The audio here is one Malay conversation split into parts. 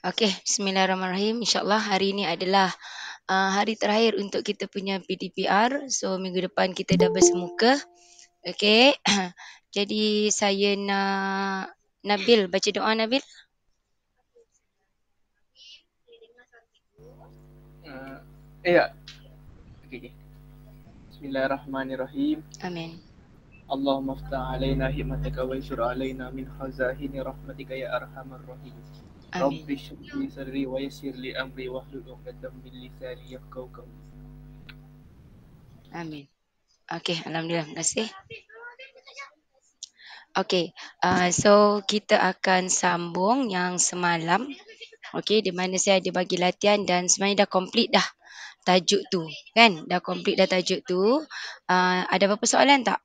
Okey, bismillahirrahmanirrahim. InsyaAllah hari ini adalah hari terakhir untuk kita punya PDPR. So, minggu depan kita dah bersemuka. Okey. Jadi, saya nak Nabil baca doa, Nabil. Ya. Okay. Bismillahirrahmanirrahim. Amin. Allahumma aftah alaina hikmataka wa yusur alaina min khazahini rahmatika ya arhamar rahim. Amin. Rabbi shrah li sadri wa yassir li amri wahlul 'uqdatam min lisani yafqahu qawli. Amin. Okey, alhamdulillah. Terima kasih. Okey, so kita akan sambung yang semalam. Okey, di mana saya ada bagi latihan dan sebenarnya dah complete dah tajuk tu. Kan? Dah complete dah tajuk tu. Ada apa-apa soalan tak?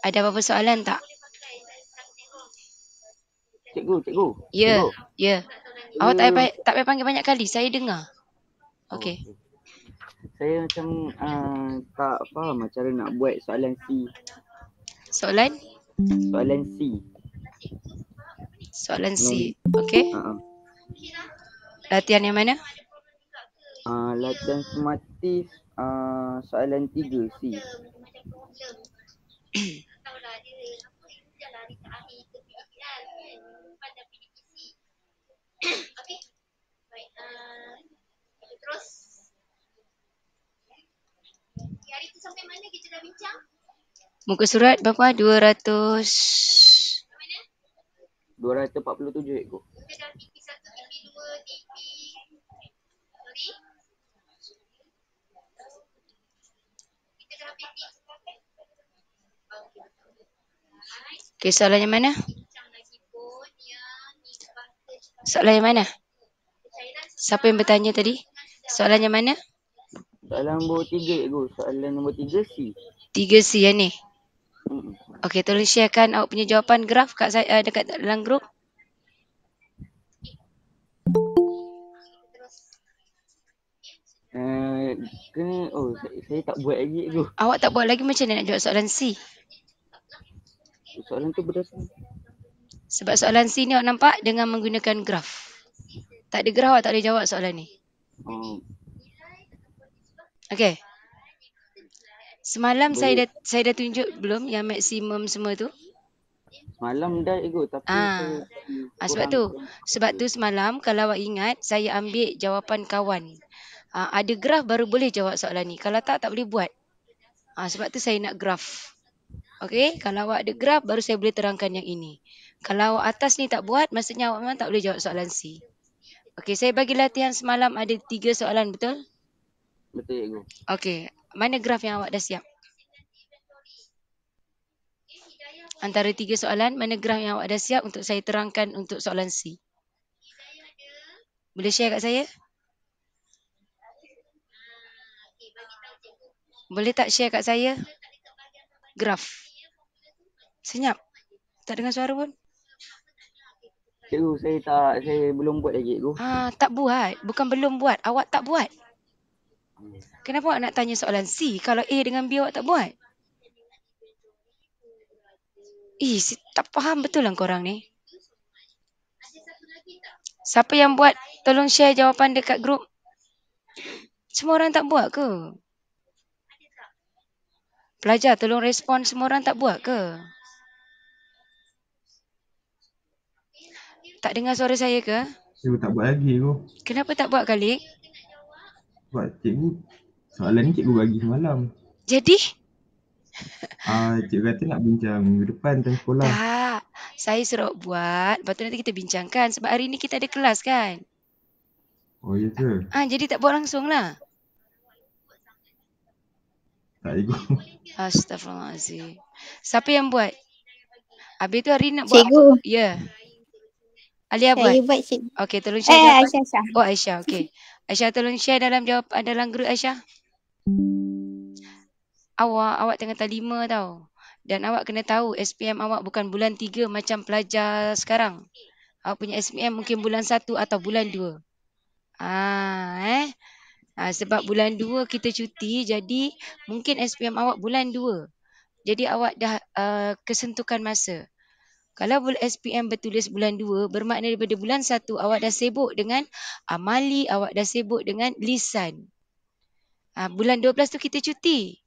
Ada apa-apa soalan tak? Cikgu. Ya, ya. Awak Saya, tak payah panggil banyak kali. Saya dengar. Okey. Saya macam tak faham cara nak buat soalan C. Soalan? Soalan C. Soalan C. Okey. Latihan yang mana? Latihan sematis soalan 3 C. Muka surat berapa? 200. 247 cikgu. Okey, soalan yang mana? Soalan yang mana? Siapa yang bertanya tadi? Soalan yang mana? Soalan nombor 3 cikgu. Soalan nombor 3 C. 3C yang ni. Okey, tolong sharekan awak punya jawapan graf kat saya dekat dalam grup. Saya tak buat lagi cikgu. Awak tak buat lagi, macam mana nak jawab soalan C? Soalan tu berdasarkan. Sebab soalan C ni awak nampak dengan menggunakan graf. Tak ada graf awak tak boleh jawab soalan ni. Okey. Semalam saya dah tunjuk belum yang maksimum semua tu? Semalam dah cikgu tapi sebab tu semalam kalau awak ingat saya ambil jawapan kawan. Ada graf baru boleh jawab soalan ni. Kalau tak boleh buat. Sebab tu saya nak graf. Okey, kalau awak ada graf baru saya boleh terangkan yang ini. Kalau awak atas ni tak buat, maksudnya awak memang tak boleh jawab soalan C. Okey, saya bagi latihan semalam ada 3 soalan, betul? Betul cikgu. Okey, mana graf yang awak dah siap? Antara 3 soalan, mana graf yang awak dah siap untuk saya terangkan untuk soalan C? Boleh share kat saya? Boleh tak share kat saya? Graf. Senyap. Tak dengar suara pun. Cikgu, saya belum buat lagi cikgu. Tak buat. Bukan belum buat. Awak tak buat. Kenapa awak nak tanya soalan C kalau A dengan B awak tak buat? Tak faham betul lah korang ni. Siapa yang buat, tolong share jawapan dekat grup. Semua orang tak buat ke? Pelajar, tolong respon, semua orang tak buat ke? Tak dengar suara saya ke? Cikgu tak buat lagi tu. Kenapa tak buat kali? Sebab cikgu, soalan ni cikgu bagi semalam. Jadi? Cikgu kata nak bincang minggu depan tentang sekolah. Tak. Saya suruh buat, lepas tu nanti kita bincangkan. Sebab hari ni kita ada kelas kan? Oh, ya ke? Jadi tak buat langsung lah. Tak, cikgu. Astaghfirullahaladzim. Siapa yang buat? Habis tu hari nak buat cikgu. Apa? Ya. Alia buat? Saya buat cikgu. Okey, tolong share jawapan. Aisyah. Oh, Aisyah. Okey. Aisyah, tolong share dalam grup Aisyah. Awak tengah 5 tau. Dan awak kena tahu SPM awak bukan bulan 3 macam pelajar sekarang. Awak punya SPM mungkin bulan 1 atau bulan 2. Sebab bulan 2 kita cuti, jadi mungkin SPM awak bulan 2. Jadi awak dah kesentukan masa. Kalau SPM bertulis bulan 2, bermakna daripada bulan 1 awak dah sibuk dengan amali, awak dah sibuk dengan lisan. Bulan 12 tu kita cuti.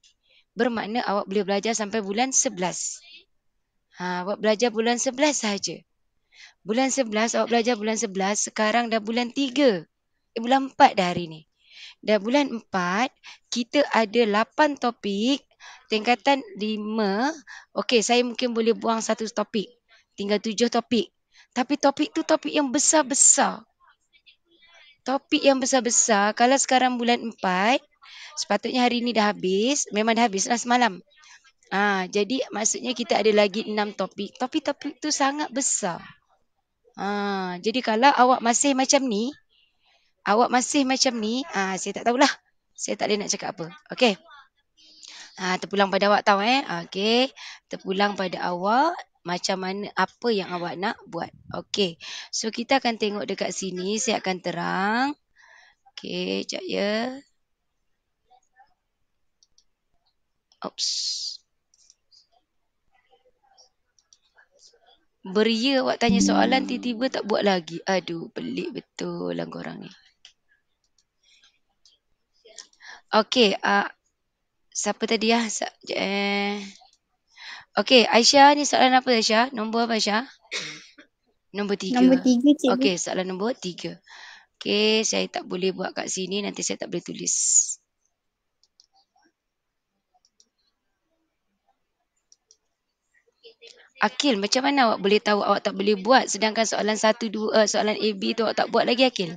Bermakna awak boleh belajar sampai bulan 11. Awak belajar bulan 11 sahaja. Bulan 11, awak belajar bulan 11, sekarang dah bulan 3. Bulan 4 dah hari ni. Dah bulan 4, kita ada 8 topik, tingkatan 5. Okey, saya mungkin boleh buang satu topik. Tinggal 7 topik. Tapi topik tu topik yang besar-besar. Topik yang besar-besar, kalau sekarang bulan 4, sepatutnya hari ni dah habis. Memang dah habis lah semalam. Jadi maksudnya kita ada lagi 6 topik. Topik-topik tu sangat besar. Jadi kalau awak masih macam ni, saya tak tahulah. Saya tak boleh nak cakap apa. Okey. Terpulang pada awak tahu Okey. Terpulang pada awak macam mana, apa yang awak nak buat. Okey. So kita akan tengok dekat sini, saya akan terang. Okey, sekejap ya. Oops. Beria awak tanya soalan, tiba-tiba tak buat lagi. Aduh, pelik betul lah korang ni. Okey, siapa tadi Okey, Aisyah ni soalan apa Aisyah? Nombor apa Aisyah? Nombor 3. Nombor 3, cikgu. Okey, soalan nombor 3. Okey, saya tak boleh buat kat sini, nanti saya tak boleh tulis. Akil, macam mana awak boleh tahu awak tak boleh buat sedangkan soalan 1, 2, soalan AB tu awak tak buat lagi Akil?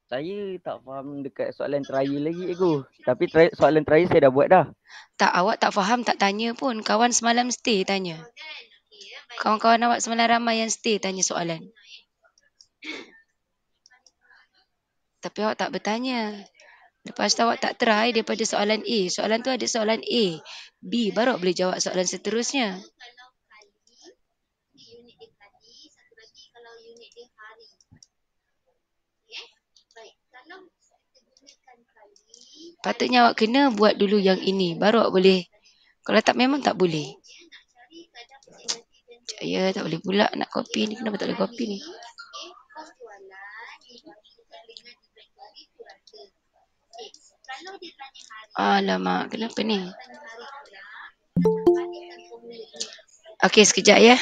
Saya tak faham dekat soalan trial lagi cikgu. Tapi soalan trial saya dah buat dah. Tak, awak tak faham tak tanya pun. Kawan semalam stay tanya. Kawan-kawan awak semalam ramai yang stay tanya soalan. Tapi awak tak bertanya. Lepas tu awak tak try daripada soalan A. Soalan tu ada soalan A, B, baru awak boleh jawab soalan seterusnya. Patutnya awak kena buat dulu yang ini, baru awak boleh. Kalau tak, memang tak boleh. Ya, tak boleh pula nak copy ni. Kenapa tak boleh copy ni? Alamak, kenapa ni? Okey, sekejap ya.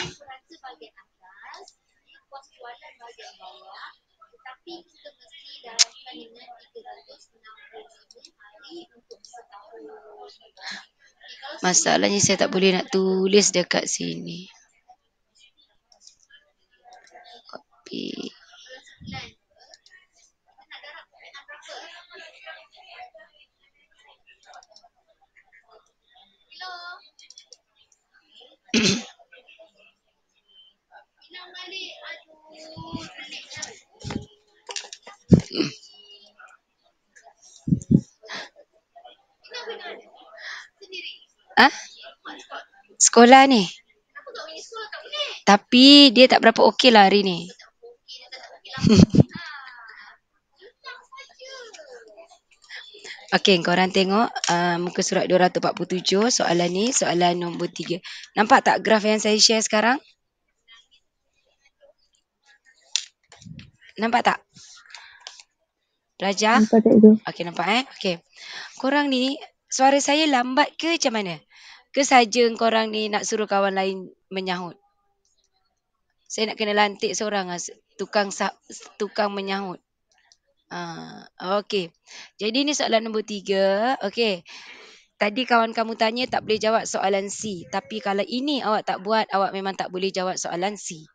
Masalahnya saya tak boleh nak tulis dekat sini. Copy. Sekolah ni. Tapi dia tak berapa okey lah hari ni. Okey, korang tengok muka surat 247, soalan ni, soalan nombor 3. Nampak tak graf yang saya share sekarang? Nampak tak? Pelajar? Nampak tak tu? Okey, nampak Okey. Korang ni, suara saya lambat ke macam mana? Ke saja korang ni nak suruh kawan lain menyahut? Saya nak kena lantik seorang tukang menyahut. Okey. Jadi ni soalan nombor 3. Okey. Tadi kawan kamu tanya tak boleh jawab soalan C. Tapi kalau ini awak tak buat, awak memang tak boleh jawab soalan C.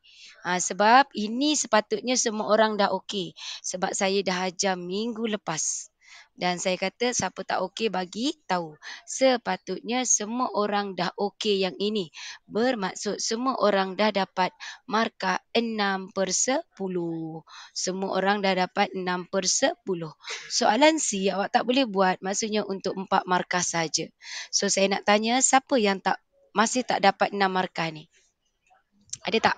Sebab ini sepatutnya semua orang dah okey. Sebab saya dah ajar minggu lepas. Dan saya kata siapa tak okey bagi tahu. Sepatutnya semua orang dah okey yang ini. Bermaksud semua orang dah dapat markah 6/10. Semua orang dah dapat 6/10. Soalan C awak tak boleh buat, maksudnya untuk 4 markah saja. So saya nak tanya siapa yang masih tak dapat 6 markah ni? Ada tak?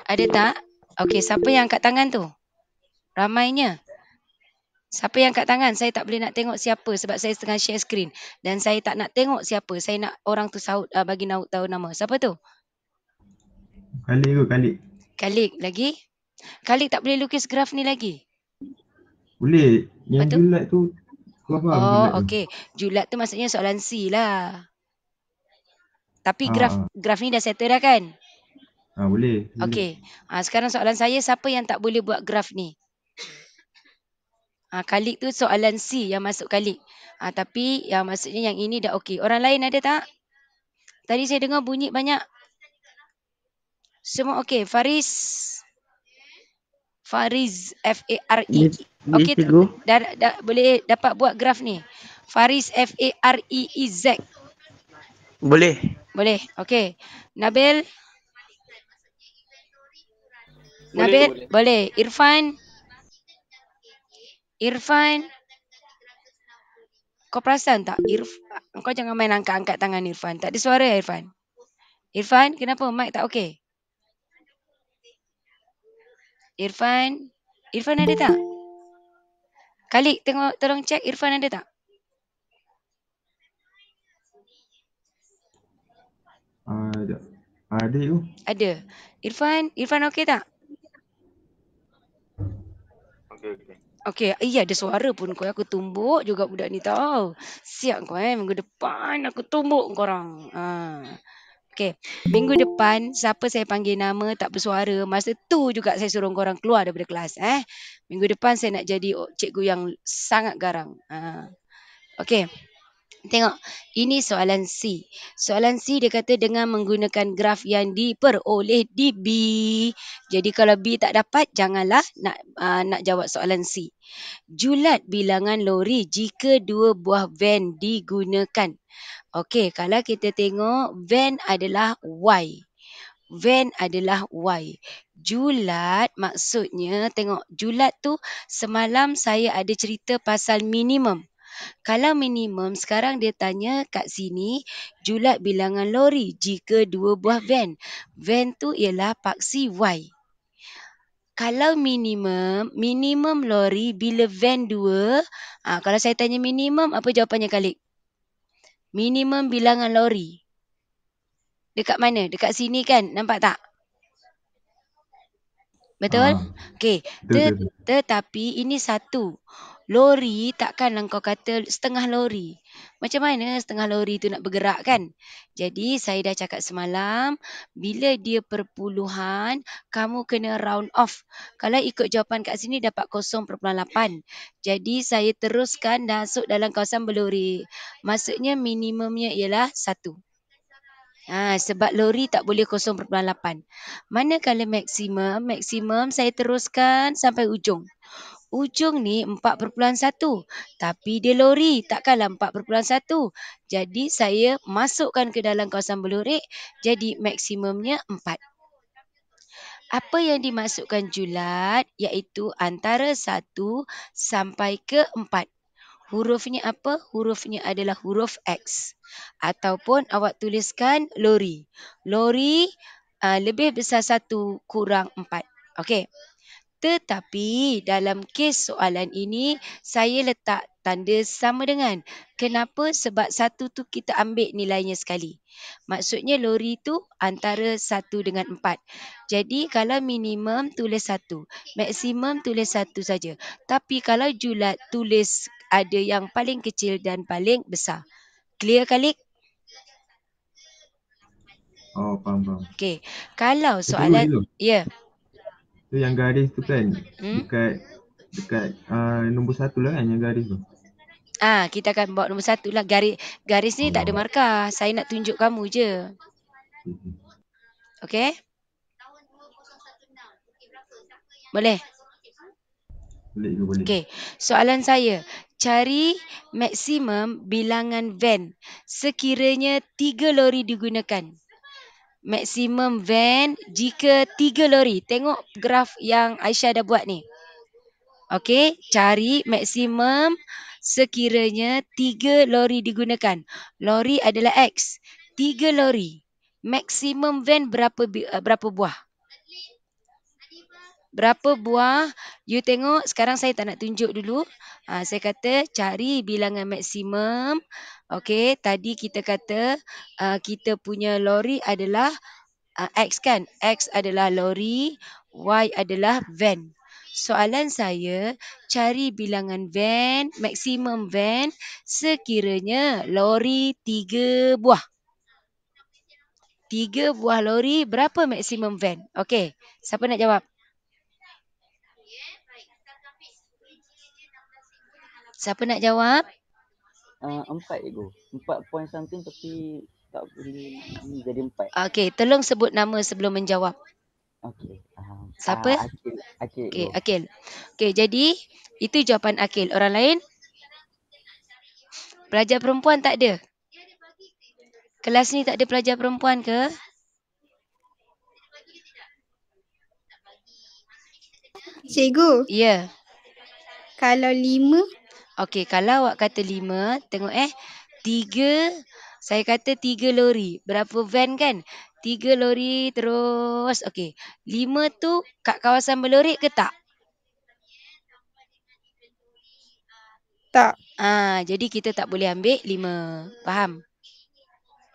Ada tak? Okey, siapa yang angkat tangan tu? Ramainya. Siapa yang angkat tangan? Saya tak boleh nak tengok siapa sebab saya tengah share screen. Dan saya tak nak tengok siapa. Saya nak orang tu bagi tahu nama. Siapa tu? Kalik ke Kalik? Kalik lagi? Kalik tak boleh lukis graf ni lagi? Boleh. Yang Betul? julat tu kau faham Oh, julat tu? okey. Julat tu maksudnya soalan C lah. Tapi Ah, graf ni dah settle dah kan? boleh. Okey. Sekarang soalan saya, siapa yang tak boleh buat graf ni? Kalik tu soalan C yang masuk Kalik. Tapi yang maksudnya yang ini dah okey. Orang lain ada tak? Tadi saya dengar bunyi banyak. Semua okey. Faris, F-A-R-E. Okey, dah boleh dapat buat graf ni. Faris, F-A-R-E-E-Z. Boleh. Boleh. Okey. Nabil? Boleh, Nabil? boleh. Boleh. Irfan? Irfan? Kau perasan tak? Kau jangan main angkat-angkat tangan Irfan. Tak ada suara Irfan. Irfan, kenapa mic tak okey? Irfan? Irfan ada tak? Kalik, tolong cek Irfan ada tak? Ada tu. Ada. Irfan okey tak? Okey. Okey, iya ada suara pun kau. Aku tumbuk juga budak ni tahu. Siap kau minggu depan aku tumbuk korang. Okey, minggu depan siapa saya panggil nama tak bersuara, masa tu juga saya suruh korang keluar daripada kelas. Minggu depan saya nak jadi cikgu yang sangat garang. Okey. Tengok, ini soalan C. Soalan C dia kata dengan menggunakan graf yang diperoleh di B. Jadi kalau B tak dapat, janganlah nak jawab soalan C. Julat bilangan lori jika 2 buah van digunakan. Okey, kalau kita tengok van adalah Y. Van adalah Y. Julat maksudnya, tengok julat tu semalam saya ada cerita pasal minimum. Kalau minimum, sekarang dia tanya kat sini, julat bilangan lori jika 2 buah van. Van tu ialah paksi Y. Kalau minimum lori bila van 2, kalau saya tanya minimum, apa jawapannya Khalid? Minimum bilangan lori. Dekat mana? Dekat sini kan? Nampak tak? Betul? Okey. Tetapi ini satu. Lori takkanlah kau kata setengah lori. Macam mana setengah lori tu nak bergerak kan? Jadi saya dah cakap semalam, bila dia perpuluhan, kamu kena round off. Kalau ikut jawapan kat sini dapat 0.8. Jadi saya teruskan masuk dalam kawasan berlori. Maksudnya minimumnya ialah 1. Sebab lori tak boleh 0.8. Manakala maksimum saya teruskan sampai ujung. Ujung ni 4.1. Tapi dia lori, takkanlah 4.1. Jadi saya masukkan ke dalam kawasan berlori, jadi maksimumnya 4. Apa yang dimasukkan julat iaitu antara 1 sampai ke 4. Hurufnya apa? Hurufnya adalah huruf X. Ataupun awak tuliskan lori. Lori lebih besar 1 kurang 4. Okey. Tetapi dalam kes soalan ini, saya letak tanda sama dengan. Kenapa? Sebab 1 tu kita ambil nilainya sekali. Maksudnya lori tu antara 1 dengan 4. Jadi kalau minimum tulis 1. Maksimum tulis 1 saja. Tapi kalau julat tulis ada yang paling kecil dan paling besar. Clear Khalid? Faham. Okey. Kalau soalan... Ya. Tu yang garis tu kan dekat nombor 1 lah kan yang garis tu. Kita akan bawa nombor 1 lah. Garis ni tak ada markah. Saya nak tunjuk kamu je. Okey? Boleh? Boleh. Okey. Soalan saya. Cari maksimum bilangan van sekiranya 3 lori digunakan. Maksimum van jika 3 lori. Tengok graf yang Aisyah dah buat ni. Okey, cari maksimum sekiranya 3 lori digunakan. Lori adalah X. 3 lori. Maksimum van berapa buah? Berapa buah? You tengok, sekarang saya tak nak tunjuk dulu. Saya kata cari bilangan maksimum. Okey, tadi kita kata kita punya lori adalah X kan? X adalah lori, Y adalah van. Soalan saya, cari bilangan van, maksimum van sekiranya lori 3 buah. 3 buah lori, berapa maksimum van? Okey, siapa nak jawab? Siapa nak jawab? 4 cikgu. 4 point something tapi tak boleh ni jadi 4. Okey, tolong sebut nama sebelum menjawab. Okey. Siapa? Akil. Okey, Akil. Okey, jadi itu jawapan Akil. Orang lain? Pelajar perempuan tak ada? Kelas ni tak ada pelajar perempuan ke? Cikgu, Ya. kalau 5, Okey, kalau awak kata 5, tengok 3, saya kata 3 lori. Berapa van kan? 3 lori terus. Okey, 5 tu kat kawasan Belorik ke tak? tak. Jadi kita tak boleh ambil 5. Faham?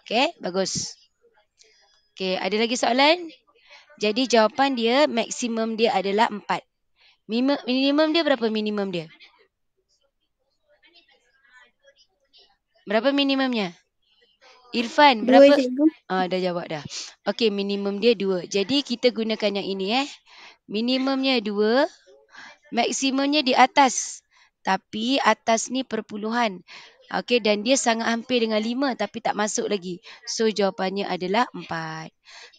Okey, bagus. Okey, ada lagi soalan? Jadi jawapan dia, maksimum dia adalah 4. Minimum dia berapa minimum dia? Berapa minimumnya? Irfan, 2, berapa? cikgu. Dah jawab dah. Okey, minimum dia 2. Jadi kita gunakan yang ini Minimumnya 2, maksimumnya di atas. Tapi atas ni perpuluhan. Okey, dan dia sangat hampir dengan 5 tapi tak masuk lagi. So jawapannya adalah 4.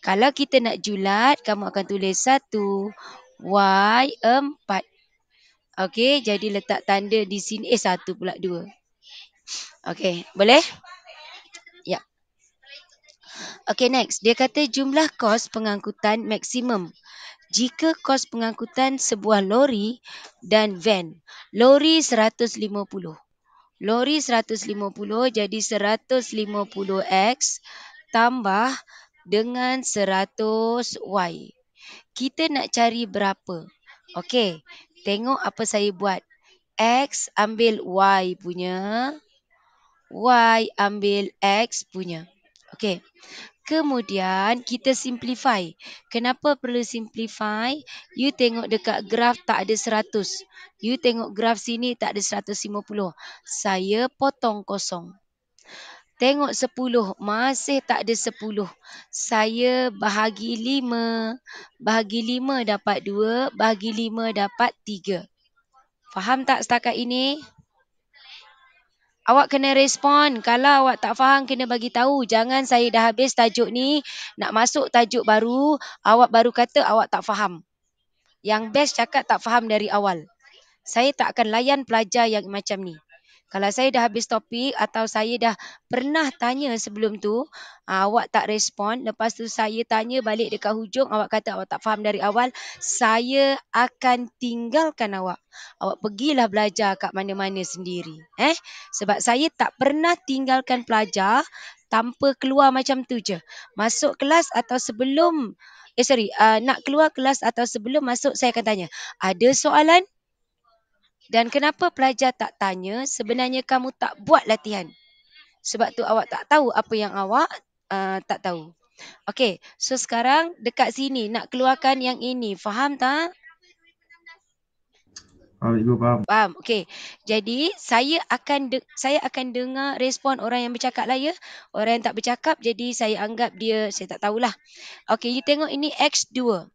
Kalau kita nak julat, kamu akan tulis 1, Y 4. Okey, jadi letak tanda di sini. 1 pula 2. Okey, boleh? Ya. Okey, next. Dia kata jumlah kos pengangkutan maksimum. Jika kos pengangkutan sebuah lori dan van. Lori 150. Lori 150 jadi 150X tambah dengan 100Y. Kita nak cari berapa? Okey, tengok apa saya buat. X ambil Y punya. Y ambil X punya. Okey. Kemudian kita simplify. Kenapa perlu simplify? You tengok dekat graf tak ada 100. You tengok graf sini tak ada 150. Saya potong kosong. Tengok 10. Masih tak ada 10. Saya bahagi 5. Bahagi 5 dapat 2. Bahagi 5 dapat 3. Faham tak setakat ini? Awak kena respon. Kalau awak tak faham, kena bagi tahu. Jangan saya dah habis tajuk ni, nak masuk tajuk baru, awak baru kata awak tak faham. Yang best cakap tak faham dari awal. Saya tak akan layan pelajar yang macam ni. Kalau saya dah habis topik atau saya dah pernah tanya sebelum tu, awak tak respon, lepas tu saya tanya balik dekat hujung, awak kata awak tak faham dari awal, saya akan tinggalkan awak. Awak pergilah belajar kat mana-mana sendiri. Sebab saya tak pernah tinggalkan pelajar tanpa keluar macam tu je. Masuk kelas atau sebelum, nak keluar kelas atau sebelum masuk, saya akan tanya, ada soalan? Dan kenapa pelajar tak tanya? Sebenarnya kamu tak buat latihan. Sebab tu awak tak tahu apa yang awak tak tahu. Okey, so sekarang dekat sini nak keluarkan yang ini. Faham tak? Ibu faham. Faham. Okey. Jadi saya akan dengar respon orang yang bercakap lah ya. Orang yang tak bercakap jadi saya anggap dia, saya tak tahulah. Okey, you tengok ini X2.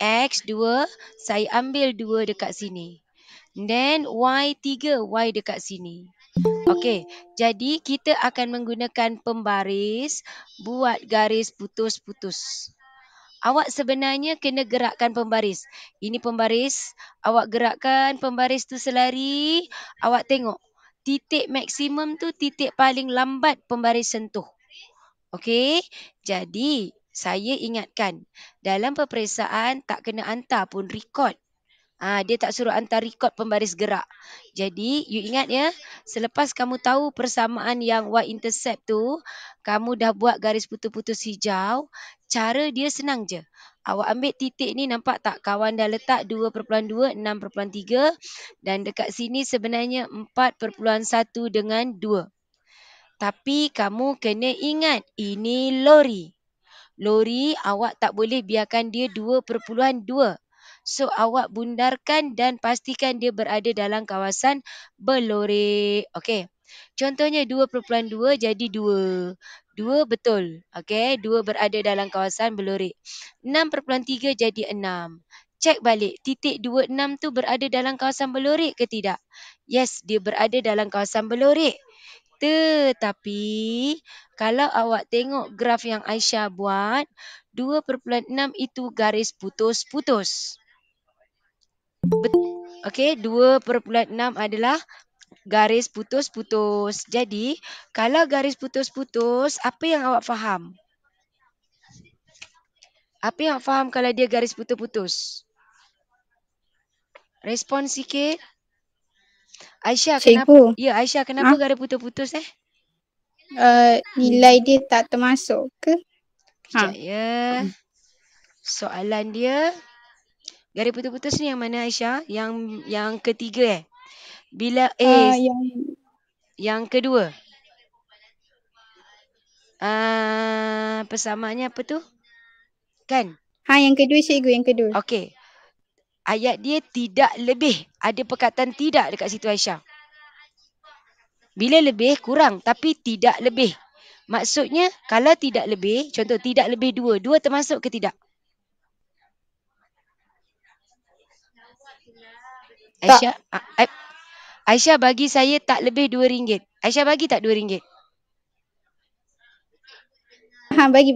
X2, saya ambil 2 dekat sini. Then Y3, Y dekat sini. Okey, jadi kita akan menggunakan pembaris buat garis putus-putus. Awak sebenarnya kena gerakkan pembaris. Ini pembaris, awak gerakkan pembaris tu selari, awak tengok. Titik maksimum tu titik paling lambat pembaris sentuh. Okey, jadi saya ingatkan, dalam peperiksaan tak kena hantar pun rekod. Dia tak suruh hantar rekod pembaris gerak. Jadi, you ingat ya, selepas kamu tahu persamaan yang Y-intercept tu, kamu dah buat garis putus-putus hijau, cara dia senang je. Awak ambil titik ni, nampak tak? Kawan dah letak 2.2, 6.3 dan dekat sini sebenarnya 4.1 dengan 2. Tapi kamu kena ingat, ini lori. Lori awak tak boleh biarkan dia 2.2. So awak bundarkan dan pastikan dia berada dalam kawasan berlori. Okey. Contohnya 2.2 jadi 2. 2 betul. Okey, 2 berada dalam kawasan berlori. 6.3 jadi 6. Cek balik, titik 26 tu berada dalam kawasan berlori ke tidak? Yes, dia berada dalam kawasan berlori. Tetapi kalau awak tengok graf yang Aisyah buat, 2.6 itu garis putus-putus. Okey, 2.6 adalah garis putus-putus. Jadi, kalau garis putus-putus, apa yang awak faham? Apa yang awak faham kalau dia garis putus-putus? Respon sikit. Aisyah, Cikgu. kenapa? Ya, Aisyah, kenapa garis putus-putus Nilai dia tak termasuk ke? Kejap ya. Soalan dia, garis putus-putus ni yang mana Aisyah? Yang ketiga Bila yang kedua. Persamaannya apa tu? Kan? Yang kedua cikgu, yang kedua. Okey. Ayat dia tidak lebih. Ada perkataan tidak dekat situ Aisyah. Bila lebih kurang tapi tidak lebih. Maksudnya kalau tidak lebih, contoh tidak lebih 2. 2 termasuk ke tidak? Aisyah, Aisyah bagi saya tak lebih RM2. Aisyah bagi tak RM2? Bagi.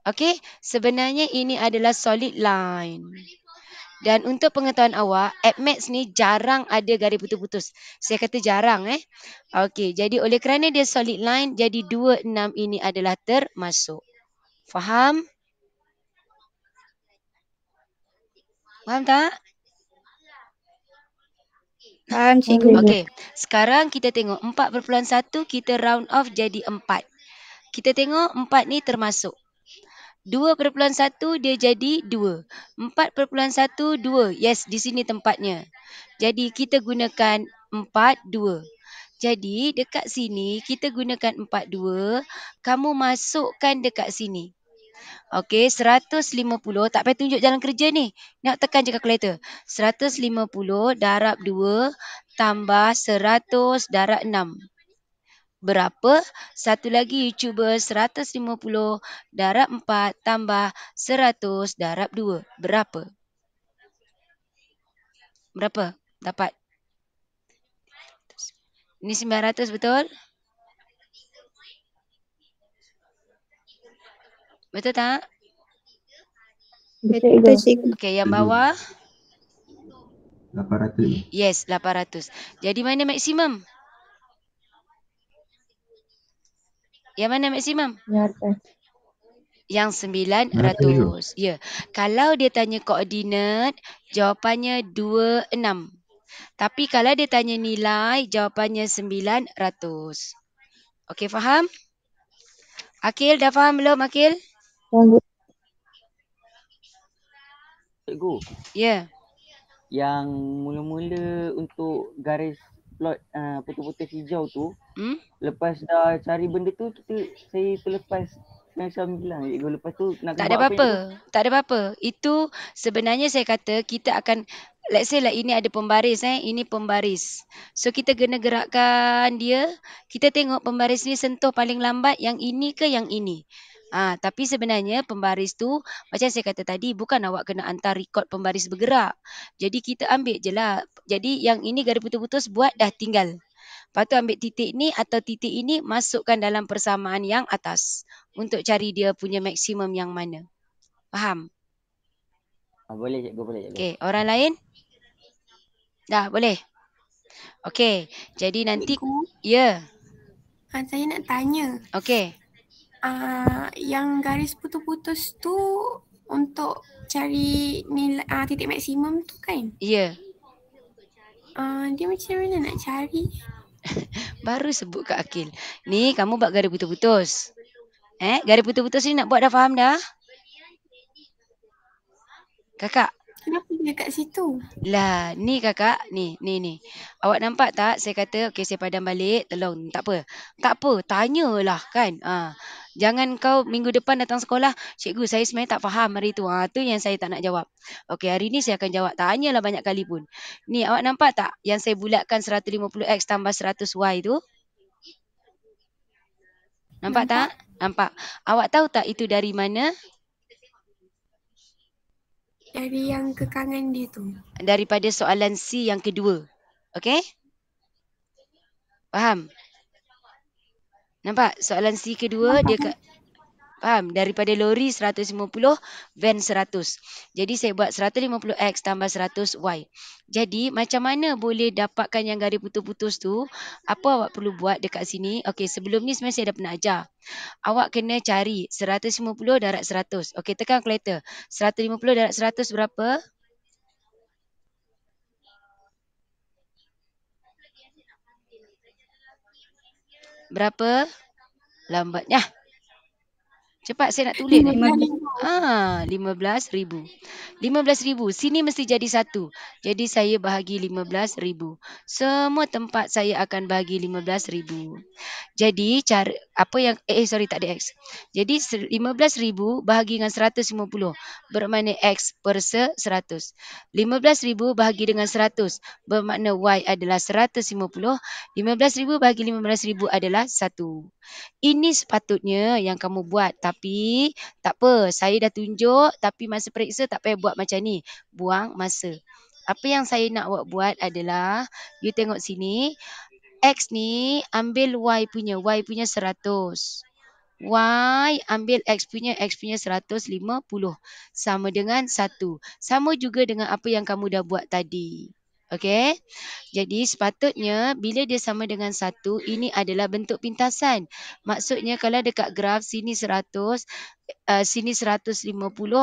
Okey, sebenarnya ini adalah solid line. Dan untuk pengetahuan awak, AppMax ni jarang ada garis putus-putus. Saya kata jarang Okey, jadi oleh kerana dia solid line, jadi 26 ini adalah termasuk. Faham? Faham tak? Faham cikgu. Okey, sekarang kita tengok 4.1 kita round off jadi 4. Kita tengok 4 ni termasuk. 2.1 dia jadi 2. 4.1 2. Yes, di sini tempatnya. Jadi kita gunakan 4 2. Jadi dekat sini kita gunakan 4 2. Kamu masukkan dekat sini. Okey, 150. Tak payah tunjuk jalan kerja ni. Nak tekan je kalkulator. 150 darab 2 tambah 100 darab 6. Berapa? Satu lagi you cuba 150 darab 4 tambah 100 darab 2. Berapa? Berapa? Dapat. Ini 900 betul? Betul tak? Betul cikgu. Okey, yang bawah? 800. Yes, 800. Jadi mana maksimum? Yang mana maksimum? Yang 900. Ya. Kalau dia tanya koordinat, jawapannya 26. Tapi kalau dia tanya nilai, jawapannya 900. Okey, faham? Akil, dah faham belum Akil? Cikgu. Ya. Yang mula-mula untuk garis plot putus-putus hijau tu, lepas dah cari benda tu, saya terlepas macam bilang cikgu, lepas tu nak tak ada apa-apa. Tak ada apa-apa. Itu sebenarnya saya kata kita akan, let's say lah ini ada pembaris ini pembaris. So kita kena gerakkan dia. Kita tengok pembaris ni sentuh paling lambat yang ini ke yang ini. Tapi sebenarnya pembaris tu macam saya kata tadi, bukan awak kena hantar rekod pembaris bergerak. Jadi kita ambil je lah. Jadi yang ini garis putus-putus buat dah tinggal. Lepas tu ambil titik ni atau titik ini, masukkan dalam persamaan yang atas untuk cari dia punya maksimum yang mana. Faham? Boleh cikgu, boleh cikgu. Okey, orang lain? Dah, boleh? Okey, jadi nanti cikgu, ya. Saya nak tanya. Okey. Yang garis putus-putus tu untuk cari nilai titik maksimum tu kan? Ya. Dia macam mana nak cari? Baru sebut kat Akil. Ni kamu buat garis putus-putus. Garis putus-putus ni nak buat dah faham dah? Kakak. Kenapa dia kat situ? Lah, ni kakak, ni. Awak nampak tak saya kata, okey saya padam balik, tolong. Tak apa, tanyalah kan. Jangan kau minggu depan datang sekolah, cikgu saya sebenarnya tak faham hari tu. Tu yang saya tak nak jawab. Okey, hari ni saya akan jawab. Tanyalah banyak kali pun. Ni awak nampak tak yang saya bulatkan 150x tambah 100y tu? Nampak tak? Nampak. Awak tahu tak itu dari mana? Dari yang ke kanan dia tu. Daripada soalan C yang kedua. Okey? Faham? Nampak? Soalan C kedua dia faham? Daripada lori 150, van 100. Jadi saya buat 150x tambah 100y. Jadi macam mana boleh dapatkan yang garis putus-putus tu? Apa awak perlu buat dekat sini? Okey, sebelum ni sebenarnya saya dah pernah ajar. Awak kena cari 150 darab 100. Okey, tekan kalkulator. 150 darab 100 berapa? Berapa? Lambatnya. Cepat saya nak tulis ni. 15,000. 15,000. Sini mesti jadi 1. Jadi saya bahagi 15,000. Semua tempat saya akan bahagi 15,000. Jadi cara apa yang tak ada X. Jadi 15,000 bahagi dengan 150 bermakna X per 100. 15,000 bahagi dengan 100 bermakna Y adalah 150. 15,000 bahagi 15,000 adalah 1. Ini sepatutnya yang kamu buat. Tapi tak apa, saya dah tunjuk. Tapi masa periksa tak payah buat macam ni. Buang masa. Apa yang saya nak awak buat adalah, you tengok sini. X ni ambil Y punya 100. Y ambil X punya 150. Sama dengan 1. Sama juga dengan apa yang kamu dah buat tadi. Okey. Jadi sepatutnya bila dia sama dengan 1, ini adalah bentuk pintasan. Maksudnya kalau dekat graf sini 100, sini 150,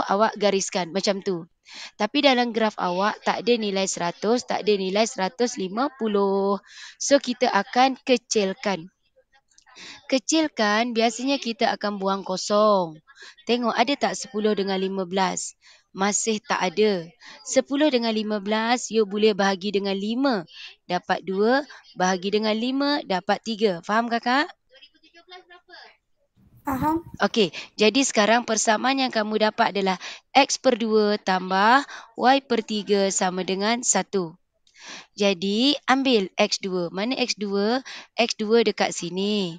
awak gariskan macam tu. Tapi dalam graf awak tak ada nilai 100, tak ada nilai 150. So kita akan kecilkan. Kecilkan, biasanya kita akan buang kosong. Tengok ada tak 10 dengan 15? Masih tak ada. 10 dengan 15, you boleh bahagi dengan 5. Dapat 2. Bahagi dengan 5, dapat 3. Faham kakak? Faham. Okey, jadi sekarang persamaan yang kamu dapat adalah X per 2 tambah Y per 3 sama dengan 1. Jadi ambil X2. Mana X2? X2 dekat sini.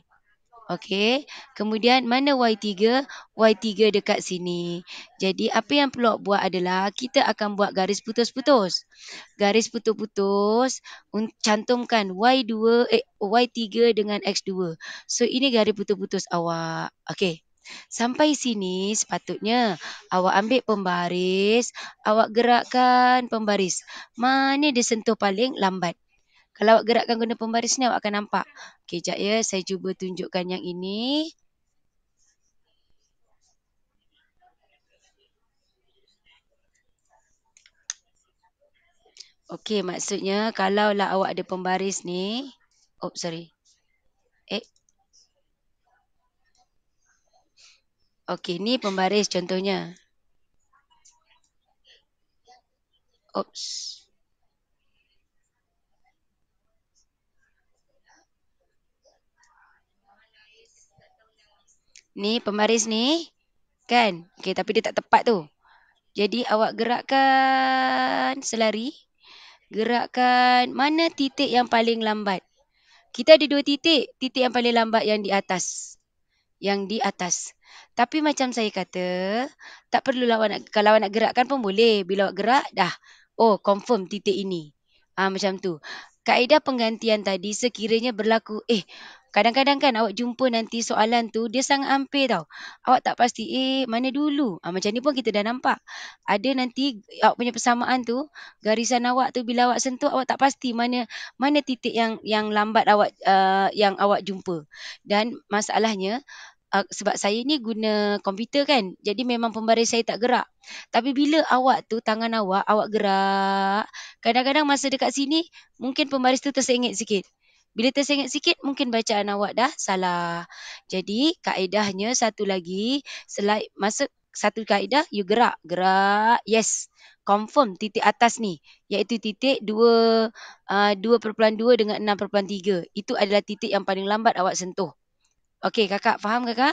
Okey, kemudian mana Y3? Y3 dekat sini. Jadi apa yang perlu awak buat adalah kita akan buat garis putus-putus. Garis putus-putus, cantumkan Y3 dengan X2. So ini garis putus-putus awak. Okey. Sampai sini sepatutnya awak ambil pembaris, awak gerakkan pembaris. Mana dia sentuh paling lambat? Kalau awak gerakkan guna pembaris ni, awak akan nampak. Okey, sekejap ya. Saya cuba tunjukkan yang ini. Okey, maksudnya kalaulah awak ada pembaris ni. Oh, sorry. Okey, ni pembaris contohnya. Oops. Ni pembaris ni. Kan? Okey, tapi dia tak tepat tu. Jadi awak gerakkan selari. Gerakkan mana titik yang paling lambat. Kita ada 2 titik. Titik yang paling lambat yang di atas. Yang di atas. Tapi macam saya kata, tak perlulah awak nak, kalau awak nak gerakkan pun boleh. Bila awak gerak, dah. Oh, confirm titik ini. Macam tu. Kaedah penggantian tadi sekiranya berlaku, kadang-kadang kan awak jumpa nanti soalan tu, dia sangat hampir tau. Awak tak pasti, mana dulu? Macam ni pun kita dah nampak. Ada nanti awak punya persamaan tu, garisan awak tu bila awak sentuh, awak tak pasti mana titik yang lambat awak yang awak jumpa. Dan masalahnya, sebab saya ni guna komputer kan, jadi memang pembaris saya tak gerak. Tapi bila awak tu, tangan awak gerak, kadang-kadang masa dekat sini, mungkin pembaris tu tersengit sikit. Bila tersengit sikit, mungkin bacaan awak dah salah. Jadi, kaedahnya satu lagi, satu kaedah, you gerak. Yes. Confirm titik atas ni, iaitu titik 2.2 dengan 6.3. Itu adalah titik yang paling lambat awak sentuh. Okey, kakak faham kakak?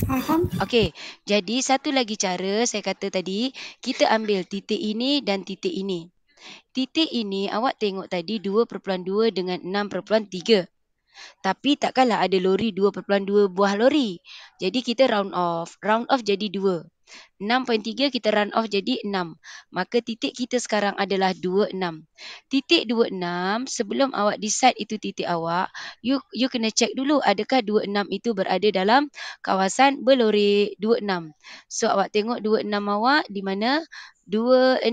Faham. Okey, jadi satu lagi cara saya kata tadi, kita ambil titik ini dan titik ini. Titik ini awak tengok tadi 2.2 dengan 6.3. Tapi takkanlah ada lori 2.2 buah lori. Jadi kita round off. Round off jadi 2. 6.3 kita round off jadi 6. Maka titik kita sekarang adalah 26. Titik 26, sebelum awak decide itu titik awak, you kena check dulu adakah 26 itu berada dalam kawasan berlori 26. So awak tengok 26 awak di mana? 26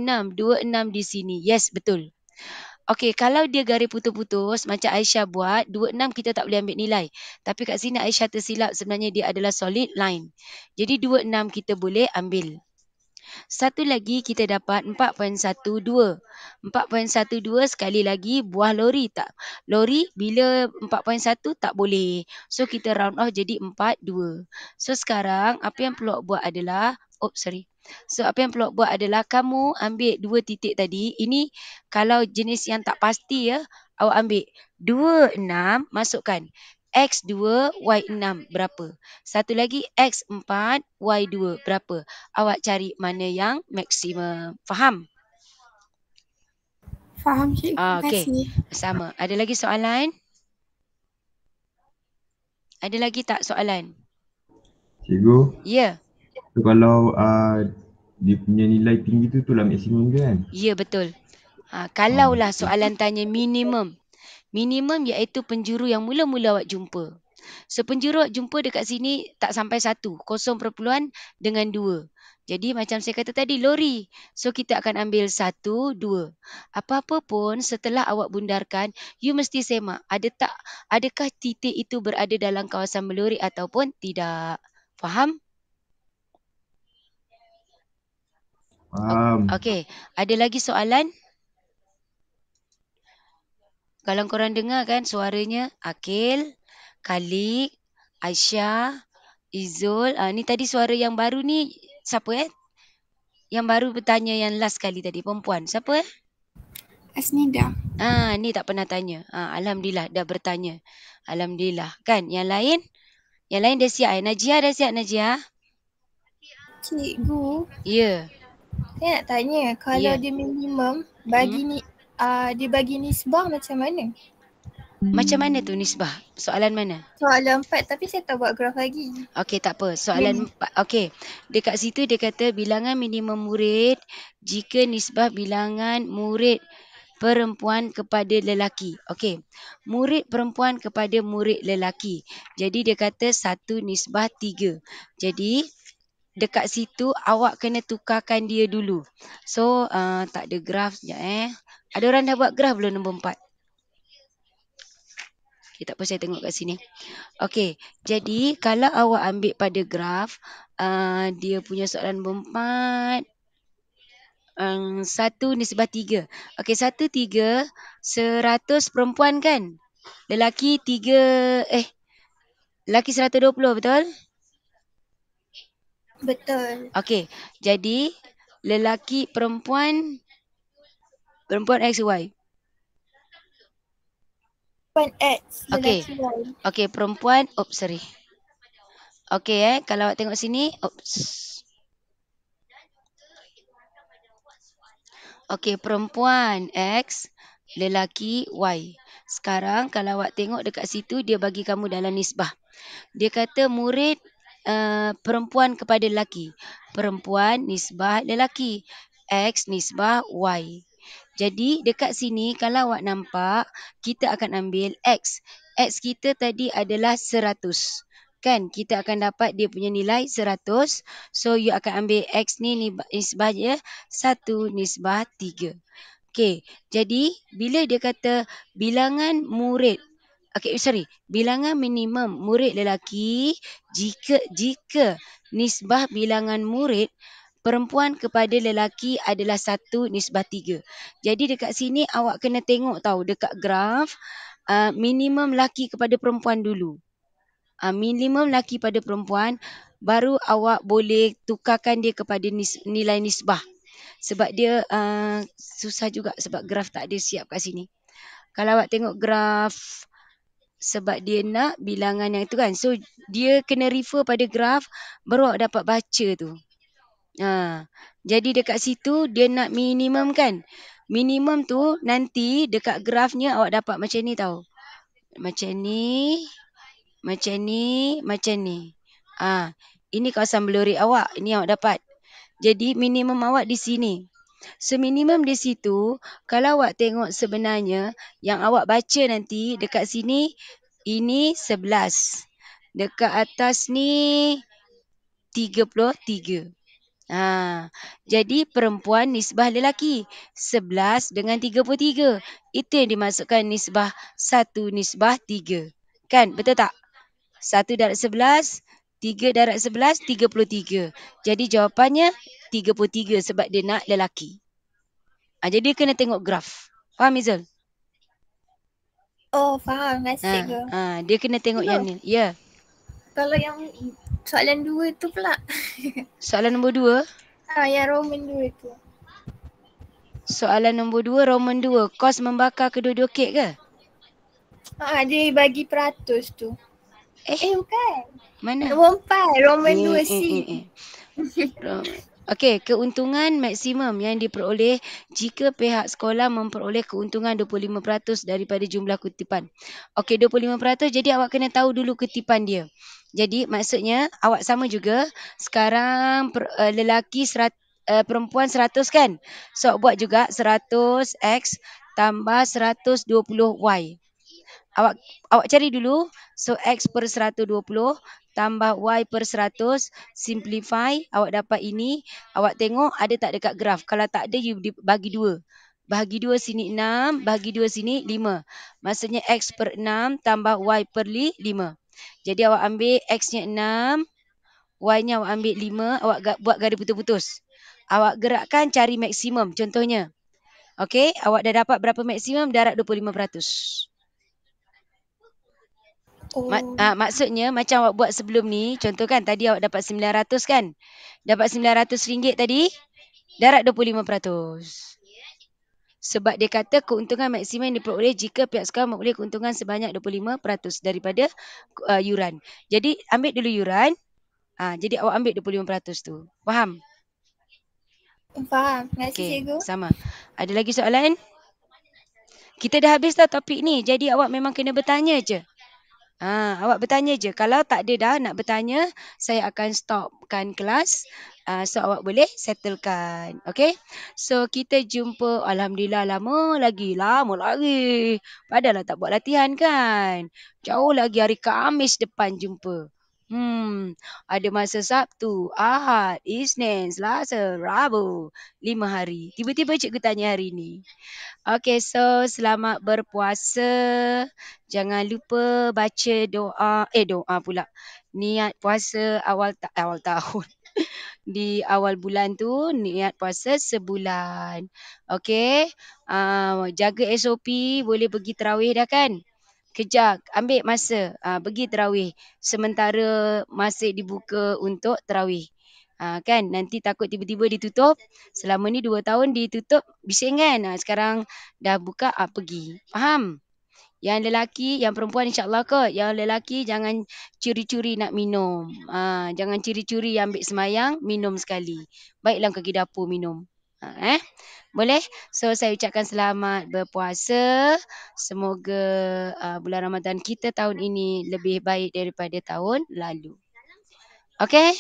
di sini. Yes, betul. Okey, kalau dia garis putus-putus macam Aisyah buat, 26 kita tak boleh ambil nilai. Tapi kat sini Aisyah tersilap, sebenarnya dia adalah solid line. Jadi 26 kita boleh ambil. Satu lagi kita dapat 4.12. 4.12 sekali lagi buah lori tak. Lori bila 4.1 tak boleh. So kita round off jadi 42. So sekarang apa yang perlu buat adalah So apa yang perlu buat adalah kamu ambil 2 titik tadi. Ini kalau jenis yang tak pasti ya, awak ambil 26 masukkan X2, Y6 berapa? Satu lagi X4, Y2 berapa? Awak cari mana yang maksimum. Faham? Faham, cikgu. Terima Okey. kasih. Sama. Ada lagi soalan? Ada lagi tak soalan? Cikgu, Ya. so kalau dia punya nilai tinggi tu lah maksimum dia kan? Ya, betul. Kalaulah soalan tanya minimum. Minimum iaitu penjuru yang mula-mula awak jumpa. So penjuru awak jumpa dekat sini tak sampai 1, 0 perpuluhan dengan 2. Jadi macam saya kata tadi, lori. So kita akan ambil 1, 2. Apa-apa pun setelah awak bundarkan, you mesti semak. Adakah titik itu berada dalam kawasan melori ataupun tidak. Faham? Faham. Okey. Ada lagi soalan? Kalau korang dengar kan suaranya Akil, Khalid, Aisyah, Izul. Ni tadi suara yang baru ni siapa Yang baru bertanya yang last kali tadi, perempuan. Siapa Asnida. Ni tak pernah tanya. Alhamdulillah dah bertanya. Alhamdulillah. Kan yang lain? Yang lain dah siap. Najia dah siap, Najia? Cikgu, Ya. saya nak tanya, kalau dia minimum, dia bagi nisbah macam mana? Macam mana tu nisbah? Soalan mana? Soalan 4 tapi saya tak buat graf lagi. Okey, tak apa. Soalan 4. Okey. Dekat situ dia kata bilangan minimum murid jika nisbah bilangan murid perempuan kepada lelaki. Okey. Murid perempuan kepada murid lelaki. Jadi dia kata 1:3. Jadi dekat situ awak kena tukarkan dia dulu. So tak ada graf sekejap Ada orang dah buat graf belum nombor 4? Okay, tak apa, saya tengok kat sini. Okey, jadi kalau awak ambil pada graf, dia punya soalan nombor 4, 1:3. Okey, 1:3, 100 perempuan kan? Lelaki 120, betul? Betul. Okey, jadi lelaki perempuan XY. Perempuan X, Okey. lelaki Y. Okey, perempuan, Okey kalau awak tengok sini, Okey, perempuan X, lelaki Y. Sekarang kalau awak tengok dekat situ, dia bagi kamu dalam nisbah. Dia kata murid perempuan kepada lelaki. Perempuan nisbah lelaki. X nisbah Y. Jadi dekat sini kalau awak nampak, kita akan ambil X. X kita tadi adalah 100. Kan kita akan dapat dia punya nilai 100. So you akan ambil X ni nisbah dia 1:3. Okey, jadi bila dia kata bilangan murid, bilangan minimum murid lelaki jika nisbah bilangan murid perempuan kepada lelaki adalah 1:3. Jadi dekat sini awak kena tengok tahu dekat graf minimum lelaki kepada perempuan dulu. Minimum lelaki pada perempuan baru awak boleh tukarkan dia kepada nilai nisbah. Sebab dia susah juga sebab graf tak ada siap kat sini. Kalau awak tengok graf, sebab dia nak bilangan yang itu kan. So dia kena refer pada graf baru awak dapat baca tu. Jadi dekat situ dia nak minimum kan. Minimum tu nanti dekat grafnya awak dapat macam ni tau. Macam ni. Macam ni. Macam ni. Ini kawasan belurik awak. Ini awak dapat. Jadi minimum awak di sini. So minimum di situ, kalau awak tengok sebenarnya yang awak baca nanti dekat sini, ini 11. Dekat atas ni 33. Jadi perempuan nisbah lelaki 11 dengan 33. Itu yang dimasukkan nisbah 1 nisbah 3. Kan? Betul tak? 1 darab 11, 3 darab 11, 33. Jadi jawapannya 33 sebab dia nak lelaki. Jadi dia kena tengok graf. Faham Izul? Oh, faham. Terima kasih cikgu. Dia kena tengok yang ni. Ya. Kalau yang soalan 2 tu pula. Soalan nombor 2? Yang Roman 2 tu. Soalan nombor 2, Roman 2. Kos membakar kedua-dua kek ke? Dia bagi peratus tu. Bukan. Mana? Nombor 4, Roman 2C. Okey, keuntungan maksimum yang diperoleh jika pihak sekolah memperoleh keuntungan 25% daripada jumlah kutipan. Okey, 25%, jadi awak kena tahu dulu kutipan dia. Jadi maksudnya awak sama juga. Sekarang lelaki perempuan 100 kan? So awak buat juga 100x tambah 120y. Awak cari dulu. So x per 120 tambah y per 100, simplify, awak dapat ini. Awak tengok ada tak dekat graf. Kalau tak ada, you bagi 2. Bahagi 2 sini 6, bahagi 2 sini 5. Maksudnya x per 6 tambah y per 5. Jadi awak ambil x-nya 6, y-nya awak ambil 5, awak buat garis putus-putus. Awak gerakkan cari maksimum contohnya. Okey, awak dah dapat berapa maksimum? Darab 25%. Maksudnya macam awak buat sebelum ni, contoh kan tadi awak dapat 900 kan? Dapat RM900 tadi, darab 25%. Sebab dia kata keuntungan maksimum yang diperoleh jika pihak sekolah memperoleh keuntungan sebanyak 25% daripada yuran. Jadi ambil dulu yuran. Jadi awak ambil 25% tu. Faham? Faham. Terima kasih cikgu. Sama. Ada lagi soalan? Kita dah habis dah topik ni. Jadi awak memang kena bertanya je. Awak bertanya je. Kalau tak ada dah nak bertanya, saya akan stopkan kelas. So awak boleh settlekan. Okay? So kita jumpa. Alhamdulillah lama lagi. Padahal tak buat latihan kan. Jauh lagi hari Khamis depan jumpa. Ada masa Sabtu, Ahad, Isnin, Selasa, Rabu. 5 hari. Tiba-tiba cikgu tanya hari ni. Okay, so selamat berpuasa. Jangan lupa baca doa. Doa pula. Niat puasa awal tahun. Di awal bulan tu, niat puasa sebulan. Okay. Jaga SOP, boleh pergi tarawih dah kan? Kejar, ambil masa pergi tarawih. Sementara masih dibuka untuk tarawih. Kan nanti takut tiba-tiba ditutup. Selama ni 2 tahun ditutup, bising kan? Sekarang dah buka, pergi. Faham? Yang lelaki, yang perempuan insyaAllah kot. Yang lelaki jangan curi-curi nak minum. Jangan curi-curi ambil semayang, minum sekali. Baiklah pergi dapur minum. Boleh? So saya ucapkan selamat berpuasa. Semoga bulan Ramadan kita tahun ini lebih baik daripada tahun lalu. Okay?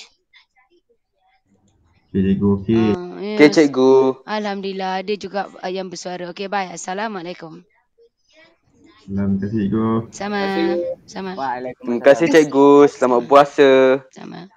Okay, cikgu. Okay. Okay, cikgu. Alhamdulillah. Ada juga yang bersuara. Okay, bye. Assalamualaikum. Terima kasih, cikgu. Sama. Terima kasih, cikgu. Selamat puasa. Sama.